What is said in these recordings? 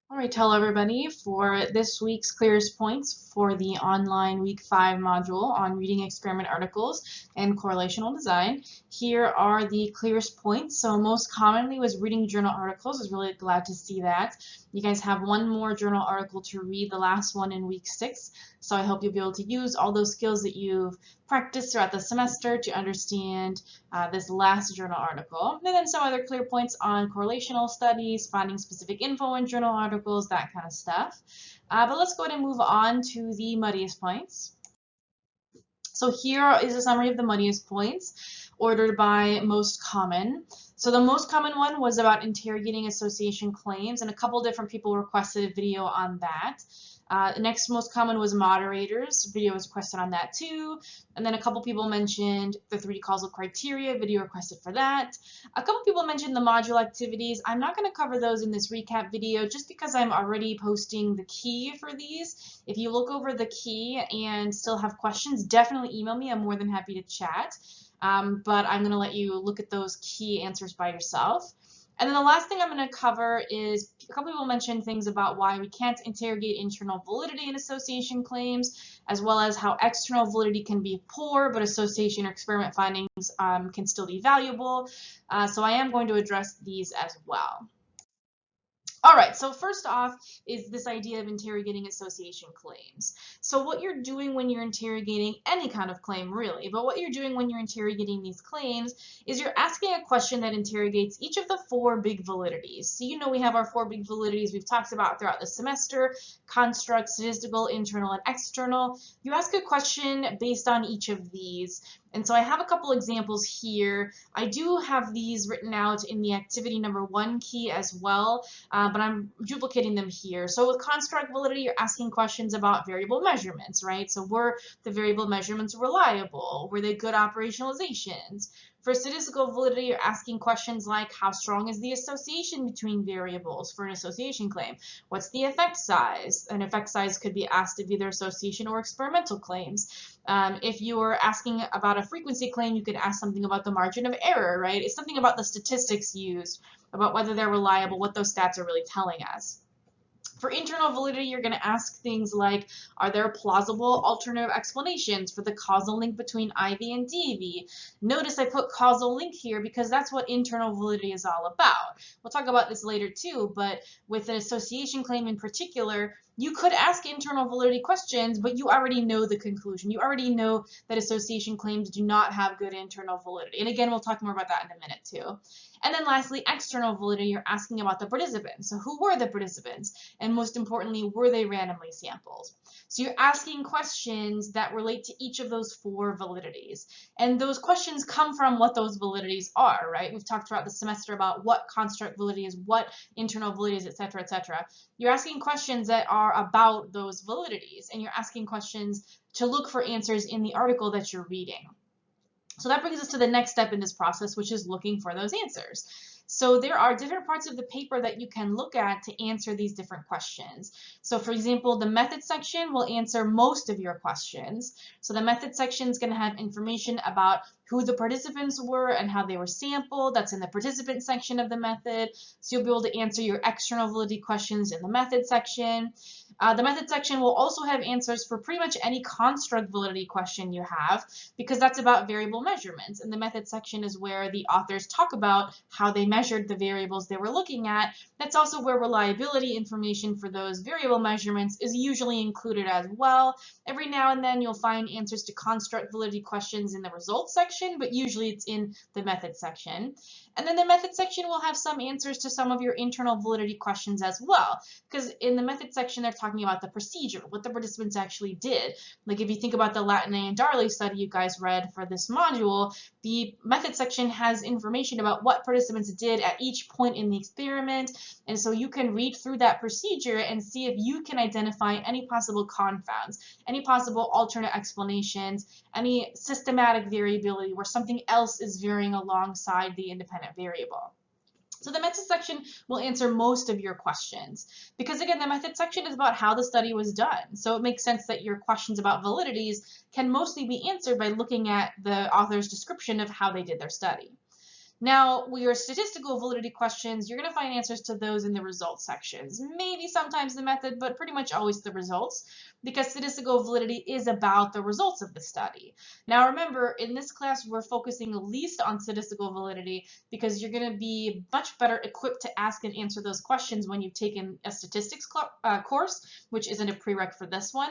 All right, tell everybody for this week's clearest points for the online week 5 module on reading experiment articles and correlational design. Here are the clearest points. So most commonly was reading journal articles. I was really glad to see that. You guys have one more journal article to read, the last one in week 6. So I hope you'll be able to use all those skills that you've practiced throughout the semester to understand this last journal article. And then some other clear points on correlational studies, finding specific info in journal articles, that kind of stuff. But let's go ahead and move on to the muddiest points. So here is a summary of the muddiest points ordered by most common. So the most common one was about interrogating association claims, and a couple different people requested a video on that. The next most common was moderators. Video was requested on that too. And then a couple people mentioned the 3 causal criteria. Video requested for that. A couple people mentioned the module activities. I'm not going to cover those in this recap video just because I'm already posting the key for these. If you look over the key and still have questions, definitely email me. I'm more than happy to chat. But I'm going to let you look at those key answers by yourself. And then the last thing I'm going to cover is a couple people mentioned things about why we can't interrogate internal validity in association claims, as well as how external validity can be poor, but association or experiment findings can still be valuable. So I am going to address these as well. All right, so first off is this idea of interrogating association claims. So what you're doing when you're interrogating any kind of claim, really, but what you're doing when you're interrogating these claims is you're asking a question that interrogates each of the 4 big validities. So you know we have our 4 big validities we've talked about throughout the semester: construct, statistical, internal, and external. You ask a question based on each of these. And so I have a couple examples here. I do have these written out in the activity number 1 key as well, but I'm duplicating them here. So with construct validity, you're asking questions about variable measurements, right? So were the variable measurements reliable? Were they good operationalizations? For statistical validity, you're asking questions like, how strong is the association between variables for an association claim? What's the effect size? An effect size could be asked of either association or experimental claims. If you were asking about a frequency claim, you could ask something about the margin of error, right? It's something about the statistics used, about whether they're reliable, what those stats are really telling us. For internal validity, you're going to ask things like, are there plausible alternative explanations for the causal link between IV and DV? Notice I put causal link here because that's what internal validity is all about. We'll talk about this later too, but with an association claim in particular, you could ask internal validity questions, but you already know the conclusion. You already know that association claims do not have good internal validity. And again, we'll talk more about that in a minute too. And then lastly, external validity, you're asking about the participants. So who were the participants? And most importantly, were they randomly sampled? So you're asking questions that relate to each of those 4 validities. And those questions come from what those validities are, right? We've talked throughout the semester about what construct validity is, what internal validity is, et cetera, et cetera. You're asking questions that are about those validities, and you're asking questions to look for answers in the article that you're reading. So that brings us to the next step in this process, which is looking for those answers. So there are different parts of the paper that you can look at to answer these different questions. So for example, the method section will answer most of your questions. So the method section is going to have information about who the participants were and how they were sampled. That's in the participant section of the method. So you'll be able to answer your external validity questions in the method section. The method section will also have answers for pretty much any construct validity question you have, because that's about variable measurements. And the method section is where the authors talk about how they measured the variables they were looking at. That's also where reliability information for those variable measurements is usually included as well. Every now and then you'll find answers to construct validity questions in the results section, but usually it's in the method section. And then the method section will have some answers to some of your internal validity questions as well, because in the method section they're talking about the procedure, what the participants actually did. Like if you think about the Latine and Darley study you guys read for this module, the method section has information about what participants did at each point in the experiment, and so you can read through that procedure and see if you can identify any possible confounds, any possible alternate explanations, any systematic variability where something else is varying alongside the independent variable. So the method section will answer most of your questions because, again, the method section is about how the study was done. So it makes sense that your questions about validities can mostly be answered by looking at the author's description of how they did their study. Now, your statistical validity questions, you're going to find answers to those in the results sections. Maybe sometimes the method, but pretty much always the results, because statistical validity is about the results of the study. Now, remember, in this class, we're focusing least on statistical validity because you're going to be much better equipped to ask and answer those questions when you've taken a statistics course, which isn't a prereq for this one.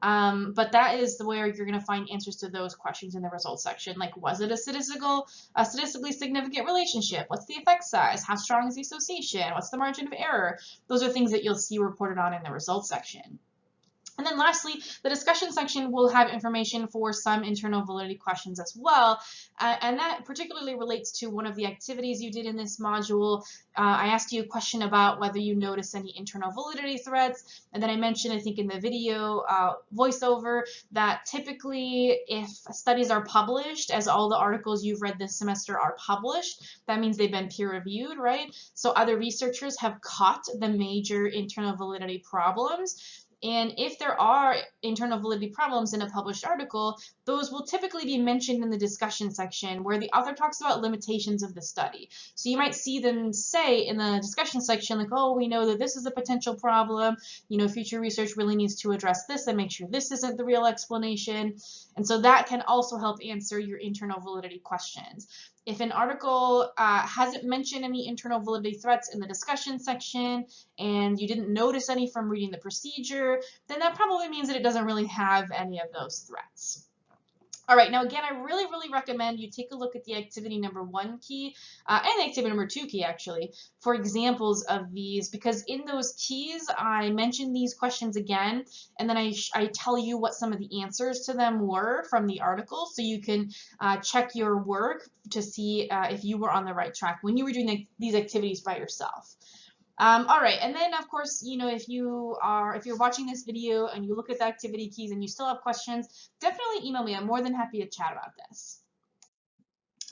But that is where you're going to find answers to those questions in the results section. Like, was it a statistically significant relationship? What's the effect size? How strong is the association? What's the margin of error? Those are things that you'll see reported on in the results section. And then lastly, the discussion section will have information for some internal validity questions as well. And that particularly relates to one of the activities you did in this module. I asked you a question about whether you noticed any internal validity threats. And then I mentioned, I think in the video voiceover, that typically if studies are published, as all the articles you've read this semester are published, that means they've been peer reviewed, right? So other researchers have caught the major internal validity problems. And if there are internal validity problems in a published article, those will typically be mentioned in the discussion section where the author talks about limitations of the study. So you might see them say in the discussion section, like, oh, we know that this is a potential problem. You know, future research really needs to address this and make sure this isn't the real explanation. And so that can also help answer your internal validity questions. If an article hasn't mentioned any internal validity threats in the discussion section and you didn't notice any from reading the procedure, then that probably means that it doesn't really have any of those threats. All right, now again, I really recommend you take a look at the activity number 1 key and the activity number 2 key actually for examples of these, because in those keys I mention these questions again and then I tell you what some of the answers to them were from the article, so you can check your work to see if you were on the right track when you were doing these activities by yourself. All right, and then of course, you know, if you're watching this video and you look at the activity keys and you still have questions, definitely email me. I'm more than happy to chat about this.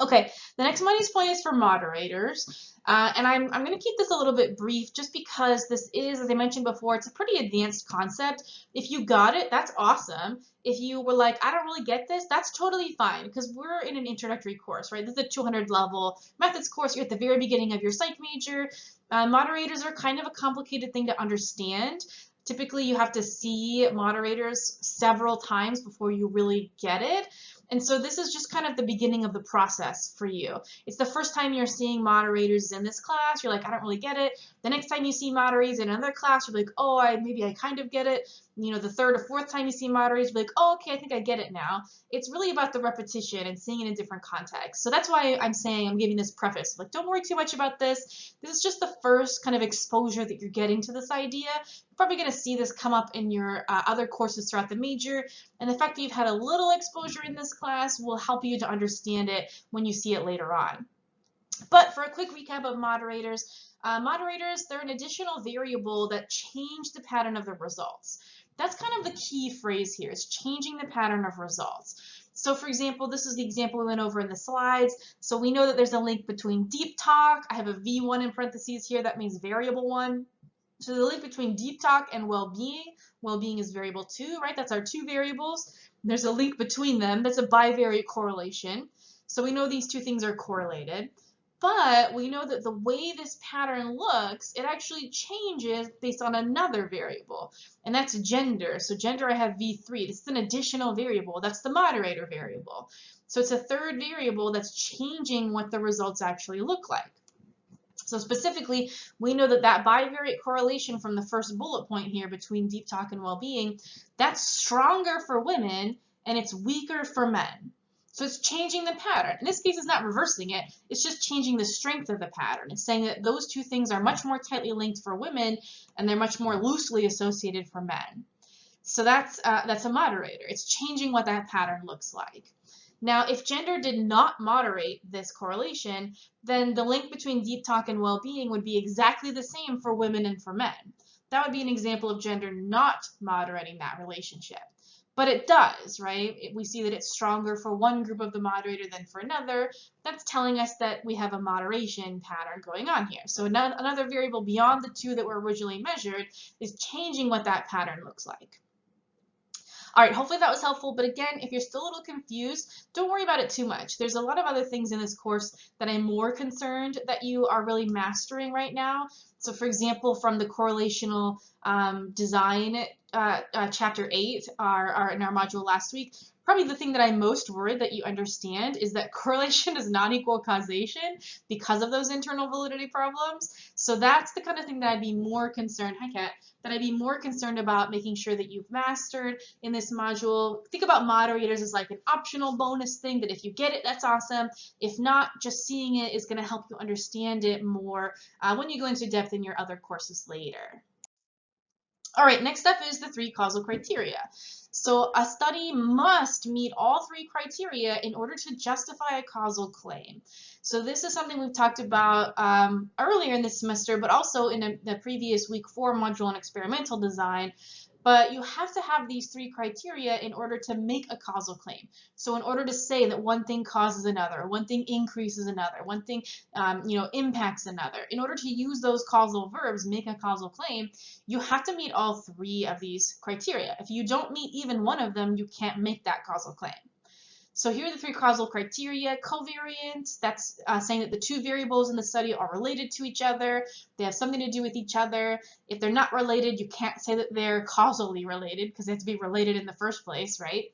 Okay, the next Money's Point is for moderators, and I'm going to keep this a little bit brief just because this is, as I mentioned before, it's a pretty advanced concept. If you got it, that's awesome. If you were like, I don't really get this, that's totally fine because we're in an introductory course, right? This is a 200 level methods course. You're at the very beginning of your psych major. Moderators are kind of a complicated thing to understand. Typically, you have to see moderators several times before you really get it. And so this is just kind of the beginning of the process for you. It's the first time you're seeing moderators in this class. You're like, I don't really get it. The next time you see moderators in another class, you're like, oh, maybe I kind of get it. You know, the third or fourth time you see moderators, you're like, oh, okay, I think I get it now. It's really about the repetition and seeing it in different contexts. So that's why I'm saying, I'm giving this preface. Like, don't worry too much about this. This is just the first kind of exposure that you're getting to this idea. You're probably going to see this come up in your other courses throughout the major. And the fact that you've had a little exposure in this class will help you to understand it when you see it later on. But for a quick recap of moderators, they're an additional variable that change the pattern of the results. That's kind of the key phrase here, is changing the pattern of results. So for example, this is the example we went over in the slides. So we know that there's a link between deep talk. I have a V1 in parentheses here. That means variable 1. So the link between deep talk and well-being is variable 2, right? That's our 2 variables. There's a link between them. That's a bivariate correlation. So we know these 2 things are correlated. But we know that the way this pattern looks, it actually changes based on another variable, and that's gender. So gender, I have V3. This is an additional variable. That's the moderator variable. So it's a third variable that's changing what the results actually look like. So specifically, we know that that bivariate correlation from the first bullet point here between deep talk and well-being, that's stronger for women and it's weaker for men. So it's changing the pattern. In this case, it's not reversing it. It's just changing the strength of the pattern. It's saying that those 2 things are much more tightly linked for women and they're much more loosely associated for men. So that's a moderator. It's changing what that pattern looks like. Now, if gender did not moderate this correlation, then the link between deep talk and well-being would be exactly the same for women and for men. That would be an example of gender not moderating that relationship. But it does, right? We see that it's stronger for one group of the moderator than for another. That's telling us that we have a moderation pattern going on here. So another variable beyond the 2 that were originally measured is changing what that pattern looks like. All right, hopefully that was helpful. But again, if you're still a little confused, don't worry about it too much. There's a lot of other things in this course that I'm more concerned that you are really mastering right now. So for example, from the correlational design chapter 8, in our module last week, probably the thing that I'm most worried that you understand is that correlation does not equal causation because of those internal validity problems. So that's the kind of thing that I'd be more concerned, hi Kat, that I'd be more concerned about making sure that you've mastered in this module. Think about moderators as like an optional bonus thing that if you get it, that's awesome. If not, just seeing it is going to help you understand it more when you go into depth in your other courses later. All right, next up is the 3 causal criteria. So a study must meet all 3 criteria in order to justify a causal claim. So this is something we've talked about earlier in this semester, but also in the previous week 4 module on experimental design. But you have to have these 3 criteria in order to make a causal claim. So in order to say that one thing causes another, one thing increases another, one thing impacts another, in order to use those causal verbs, make a causal claim, you have to meet all 3 of these criteria. If you don't meet even one of them, you can't make that causal claim. So here are the 3 causal criteria. Covariant, that's saying that the 2 variables in the study are related to each other. They have something to do with each other. If they're not related, you can't say that they're causally related because they have to be related in the first place, right?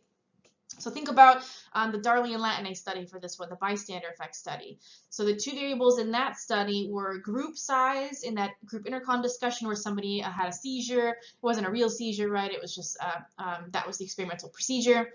So think about the Darley and Latine study for this one, the bystander effect study. So the 2 variables in that study were group size in that group intercom discussion where somebody had a seizure. It wasn't a real seizure, right? It was just, that was the experimental procedure.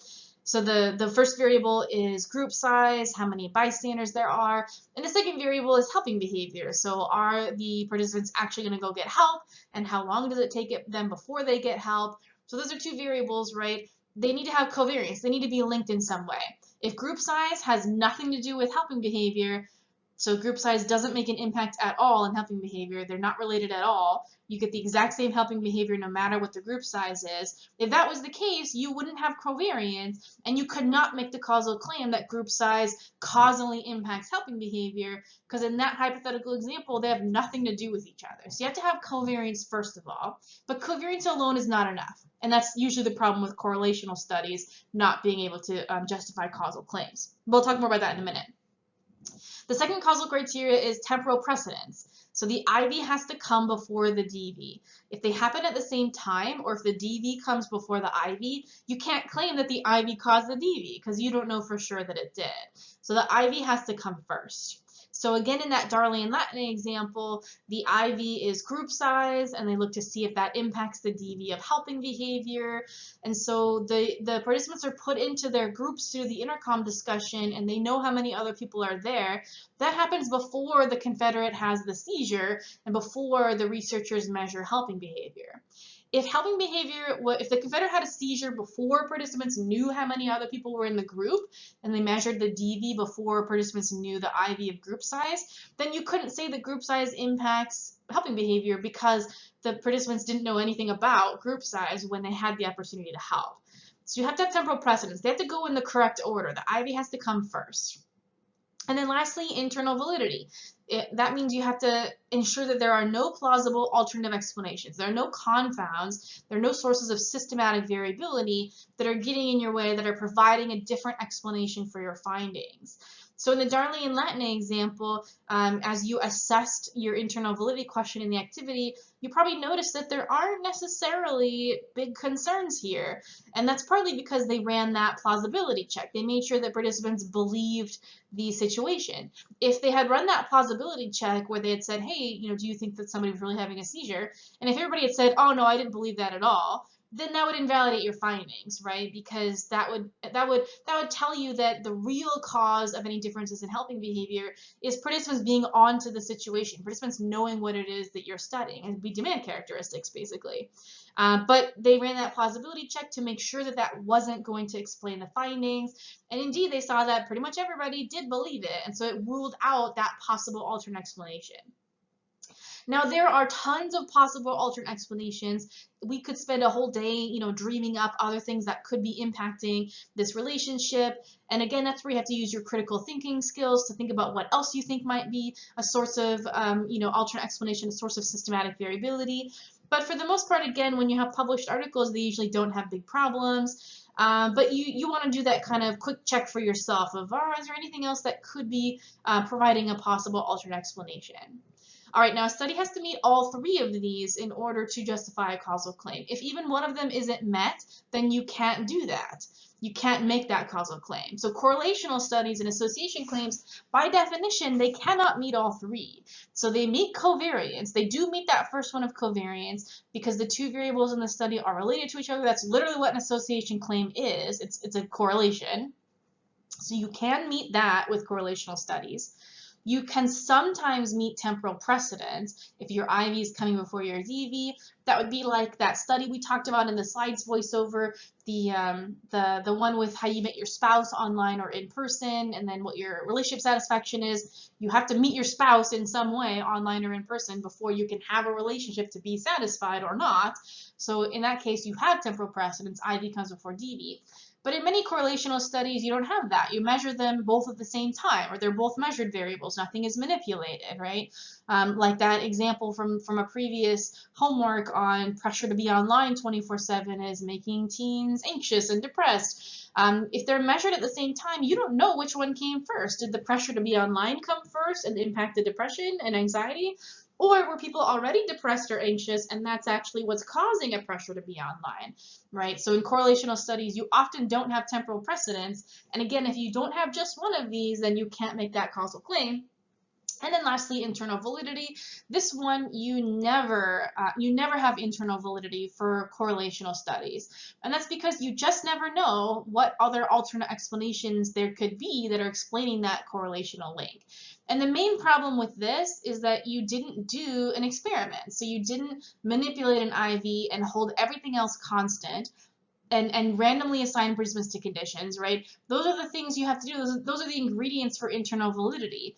So the first variable is group size, how many bystanders there are, and the second variable is helping behavior. So are the participants actually going to go get help, and how long does it take them before they get help? So those are 2 variables, right? They need to have covariance. They need to be linked in some way. If group size has nothing to do with helping behavior, so group size doesn't make an impact at all in helping behavior, they're not related at all, you get the exact same helping behavior no matter what the group size is. If that was the case, you wouldn't have covariance, and you could not make the causal claim that group size causally impacts helping behavior, because in that hypothetical example, they have nothing to do with each other. So you have to have covariance first of all, but covariance alone is not enough. And that's usually the problem with correlational studies not being able to justify causal claims. We'll talk more about that in a minute. The second causal criteria is temporal precedence. So the IV has to come before the DV. If they happen at the same time, or if the DV comes before the IV, you can't claim that the IV caused the DV because you don't know for sure that it did. So the IV has to come first. So again, in that Darley and Latine example, the IV is group size, and they look to see if that impacts the DV of helping behavior. And so the participants are put into their groups through the intercom discussion, and they know how many other people are there. That happens before the confederate has the seizure and before the researchers measure helping behavior. If helping behavior, if the confederate had a seizure before participants knew how many other people were in the group, and they measured the DV before participants knew the IV of group size, then you couldn't say that group size impacts helping behavior because the participants didn't know anything about group size when they had the opportunity to help. So you have to have temporal precedence. They have to go in the correct order. The IV has to come first. And then lastly, internal validity. That means you have to ensure that there are no plausible alternative explanations. There are no confounds. There are no sources of systematic variability that are getting in your way, that are providing a different explanation for your findings. So in the Darley and Latine example, as you assessed your internal validity question in the activity, you probably noticed that there aren't necessarily big concerns here. And that's partly because they ran that plausibility check. They made sure that participants believed the situation. If they had run that plausibility check where they had said, hey, do you think that somebody was really having a seizure? And if everybody had said, oh no, I didn't believe that at all, then that would invalidate your findings, right? Because that would tell you that the real cause of any differences in helping behavior is participants being onto the situation, participants knowing what it is that you're studying, and be demand characteristics basically. But they ran that plausibility check to make sure that that wasn't going to explain the findings, and indeed they saw that pretty much everybody did believe it, and so it ruled out that possible alternate explanation. Now, there are tons of possible alternate explanations. We could spend a whole day, dreaming up other things that could be impacting this relationship. And again, that's where you have to use your critical thinking skills to think about what else you think might be a source of, alternate explanation, a source of systematic variability. But for the most part, again, when you have published articles, they usually don't have big problems. But you want to do that kind of quick check for yourself of, is there anything else that could be providing a possible alternate explanation? All right, now a study has to meet all three of these in order to justify a causal claim. If even one of them isn't met, then you can't do that. You can't make that causal claim. So correlational studies and association claims, by definition, they cannot meet all three. So they meet covariance. They do meet that first one of covariance because the two variables in the study are related to each other. That's literally what an association claim is. It's a correlation. So you can meet that with correlational studies. You can sometimes meet temporal precedence if your IV is coming before your DV. That would be like that study we talked about in the slides voiceover, the one with how you met your spouse online or in person, and then what your relationship satisfaction is. You have to meet your spouse in some way, online or in person, before you can have a relationship to be satisfied or not. So in that case, you have temporal precedence. IV comes before DV. But in many correlational studies, you don't have that. You measure them both at the same time, or they're both measured variables. Nothing is manipulated, right? Like that example from a previous homework on pressure to be online 24/7 is making teens anxious and depressed. If they're measured at the same time, you don't know which one came first. Did the pressure to be online come first and impact the depression and anxiety? Or were people already depressed or anxious, and that's actually what's causing a pressure to be online, right? So in correlational studies, you often don't have temporal precedence. And again, if you don't have just one of these, then you can't make that causal claim. And then lastly, internal validity. This one, you never have internal validity for correlational studies. And that's because you just never know what other alternate explanations there could be that are explaining that correlational link. And the main problem with this is that you didn't do an experiment. So you didn't manipulate an IV and hold everything else constant. And randomly assign participants to conditions, right? Those are the things you have to do. Those are the ingredients for internal validity,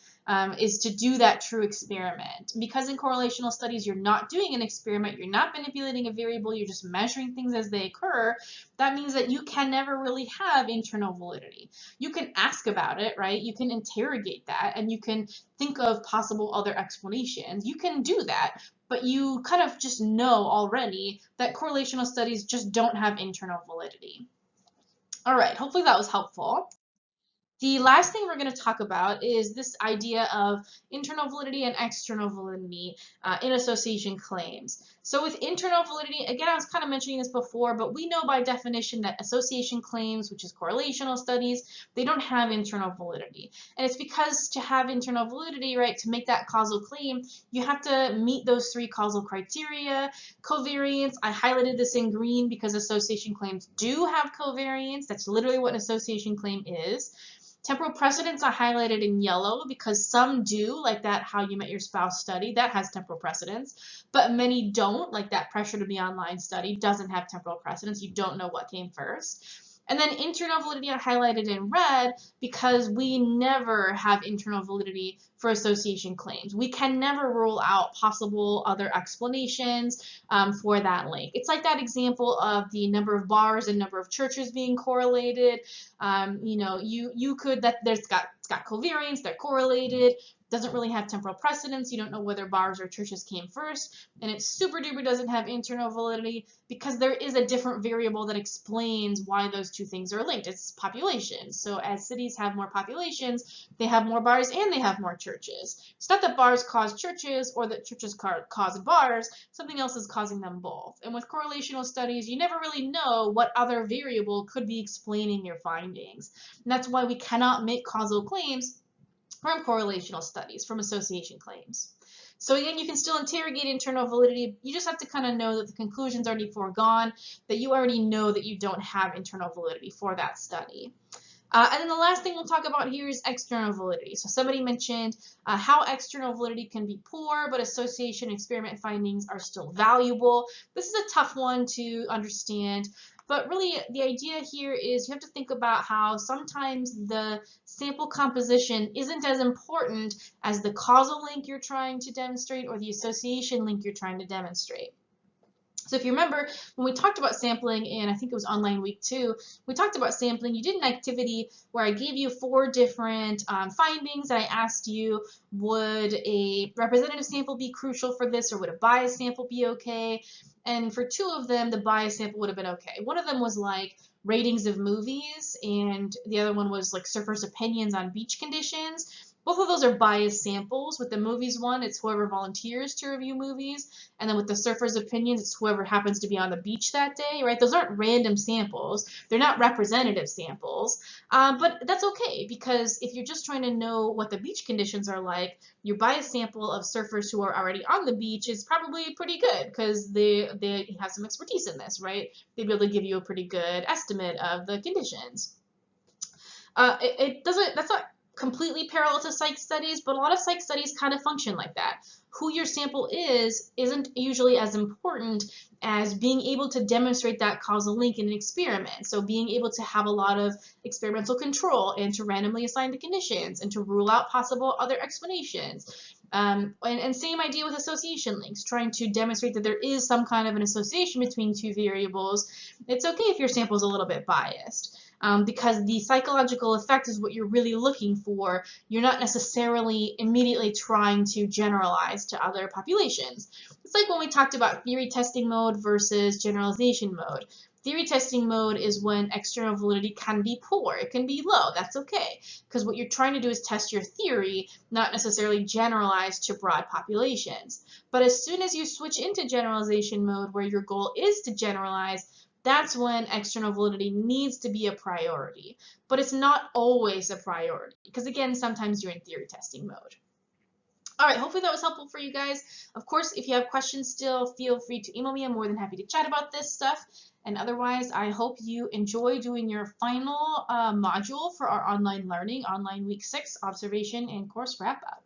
is to do that true experiment. Because in correlational studies, you're not doing an experiment, you're not manipulating a variable, you're just measuring things as they occur. That means that you can never really have internal validity. You can ask about it, right? You can interrogate that, and you can think of possible other explanations. You can do that, but you kind of just know already that correlational studies just don't have internal validity. All right, hopefully that was helpful. The last thing we're going to talk about is this idea of internal validity and external validity in association claims. So with internal validity, again, I was kind of mentioning this before, but we know by definition that association claims, which is correlational studies, they don't have internal validity. And it's because to have internal validity, right, to make that causal claim, you have to meet those three causal criteria. Covariance, I highlighted this in green because association claims do have covariance. That's literally what an association claim is. Temporal precedence I highlighted in yellow because some do, like that How You Met Your Spouse study, that has temporal precedence, but many don't, like that Pressure to Be Online study doesn't have temporal precedence. You don't know what came first. And then internal validity I highlighted in red because we never have internal validity for association claims. We can never rule out possible other explanations for that link. It's like that example of the number of bars and number of churches being correlated. You know, you could, that it's got covariance, they're correlated, doesn't really have temporal precedence. You don't know whether bars or churches came first, and it super duper doesn't have internal validity because there is a different variable that explains why those two things are linked. It's population. So as cities have more populations, they have more bars and they have more churches. It's not that bars cause churches or that churches cause bars, something else is causing them both. And with correlational studies, you never really know what other variable could be explaining your findings. And that's why we cannot make causal claims from correlational studies, from association claims. So again, you can still interrogate internal validity. You just have to kind of know that the conclusion's already foregone, that you already know that you don't have internal validity for that study. And then the last thing we'll talk about here is external validity. So somebody mentioned how external validity can be poor, but association experiment findings are still valuable. This is a tough one to understand. But really, the idea here is you have to think about how sometimes the sample composition isn't as important as the causal link you're trying to demonstrate or the association link you're trying to demonstrate. So if you remember, when we talked about sampling in, I think it was online week 2, we talked about sampling. You did an activity where I gave you 4 different findings, and I asked you, would a representative sample be crucial for this, or would a biased sample be okay? And for 2 of them, the bias sample would have been okay. One of them was like ratings of movies, and the other one was like surfers' opinions on beach conditions. Both of those are biased samples. With the movies one, it's whoever volunteers to review movies. And then with the surfers' opinions, it's whoever happens to be on the beach that day, right? Those aren't random samples. They're not representative samples. But that's okay, because if you're just trying to know what the beach conditions are like, your bias sample of surfers who are already on the beach is probably pretty good, because they have some expertise in this, right? They'd be able to give you a pretty good estimate of the conditions. It doesn't, that's not completely parallel to psych studies, but a lot of psych studies kind of function like that. Who your sample isn't usually as important as being able to demonstrate that causal link in an experiment. So being able to have a lot of experimental control and to randomly assign the conditions and to rule out possible other explanations. And same idea with association links, trying to demonstrate that there is some kind of an association between 2 variables. It's okay if your sample is a little bit biased. Because the psychological effect is what you're really looking for. You're not necessarily immediately trying to generalize to other populations. It's like when we talked about theory testing mode versus generalization mode. Theory testing mode is when external validity can be poor. It can be low. That's okay. Because what you're trying to do is test your theory, not necessarily generalize to broad populations. But as soon as you switch into generalization mode, where your goal is to generalize, that's when external validity needs to be a priority. But it's not always a priority, because again, sometimes you're in theory testing mode. All right, hopefully that was helpful for you guys. Of course, if you have questions still, feel free to email me. I'm more than happy to chat about this stuff. And otherwise, I hope you enjoy doing your final module for our online learning, online week 6 observation and course wrap up.